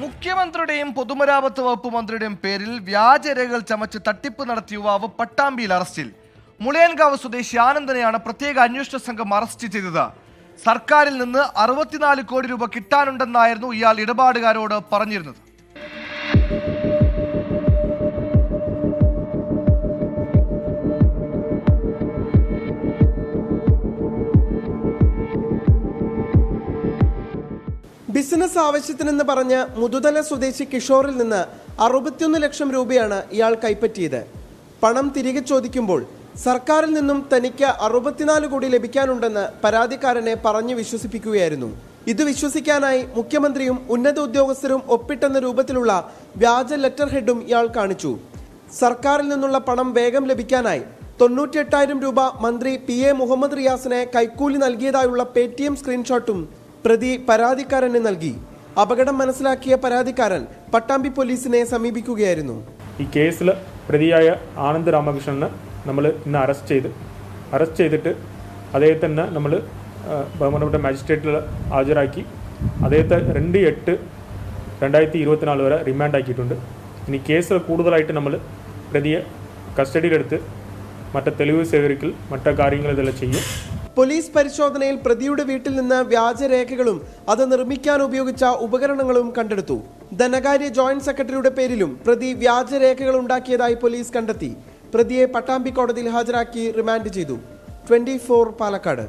മുഖ്യമന്ത്രിയുടെയും പൊതുമരാമത്ത് വകുപ്പ് മന്ത്രിയുടെയും പേരിൽ വ്യാജരേഖകൾ ചമച്ച് തട്ടിപ്പ് നടത്തിയ യുവാവ് പട്ടാമ്പിയിൽ അറസ്റ്റിൽ. മുളയൻകാവ് സ്വദേശി ആനന്ദനെയാണ് പ്രത്യേക അന്വേഷണ സംഘം അറസ്റ്റ് ചെയ്തത്. സർക്കാരിൽ നിന്ന് 64 കോടി രൂപ കിട്ടാനുണ്ടെന്നായിരുന്നു ഇയാൾ ഇടപാടുകാരോട് പറഞ്ഞിരുന്നത്. ബിസിനസ് ആവശ്യത്തിനെന്ന് പറഞ്ഞ് മുതുതല സ്വദേശി കിഷോറിൽ നിന്ന് 61 ലക്ഷം രൂപയാണ് ഇയാൾ കൈപ്പറ്റിയത്. പണം തിരികെ ചോദിക്കുമ്പോൾ സർക്കാരിൽ നിന്നും തനിക്ക് 64 കോടി ലഭിക്കാനുണ്ടെന്ന് പരാതിക്കാരനെ പറഞ്ഞു വിശ്വസിപ്പിക്കുകയായിരുന്നു. ഇത് വിശ്വസിക്കാനായി മുഖ്യമന്ത്രിയും ഉന്നത ഉദ്യോഗസ്ഥരും ഒപ്പിട്ടെന്ന രൂപത്തിലുള്ള വ്യാജ ലെറ്റർ ഹെഡും ഇയാൾ കാണിച്ചു. സർക്കാരിൽ നിന്നുള്ള പണം വേഗം ലഭിക്കാനായി 98,000 രൂപ മന്ത്രി PA മുഹമ്മദ് റിയാസിനെ കൈക്കൂലി നൽകിയതായുള്ള പേടിഎം സ്ക്രീൻഷോട്ടും പ്രതി പരാതിക്കാരന് നൽകി. അപകടം മനസ്സിലാക്കിയ പരാതിക്കാരൻ പട്ടാമ്പി പോലീസിനെ സമീപിക്കുകയായിരുന്നു. ഈ കേസിൽ പ്രതിയായ ആനന്ദ് രാമകൃഷ്ണനെ നമ്മൾ ഇന്ന് അറസ്റ്റ് ചെയ്തിട്ട് അദ്ദേഹത്തെ നമ്മൾ ബഹുമാനപ്പെട്ട മാജിസ്ട്രേറ്റിൽ ഹാജരാക്കി അദ്ദേഹത്തെ 2/8/2024 വരെ റിമാൻഡ് ആക്കിയിട്ടുണ്ട്. ഇനി കേസ് കൂടുതലായിട്ട് നമ്മൾ പ്രതിയെ കസ്റ്റഡിയിലെടുത്ത് മറ്റു തെളിവ് ശേഖരിക്കൽ മറ്റു കാര്യങ്ങൾ ഇതെല്ലാം ചെയ്യും. പോലീസ് പരിശോധനയിൽ പ്രതിയുടെ വീട്ടിൽ നിന്ന് വ്യാജരേഖകളും അത് നിർമ്മിക്കാൻ ഉപയോഗിച്ച ഉപകരണങ്ങളും കണ്ടെടുത്തു. ധനകാര്യ ജോയിന്റ് സെക്രട്ടറിയുടെ പേരിലും പ്രതി വ്യാജരേഖകൾ ഉണ്ടാക്കിയതായി പോലീസ് കണ്ടെത്തി. പ്രതിയെ പട്ടാമ്പി കോടതിയിൽ ഹാജരാക്കി റിമാൻഡ് ചെയ്തു. 24 പാലക്കാട്.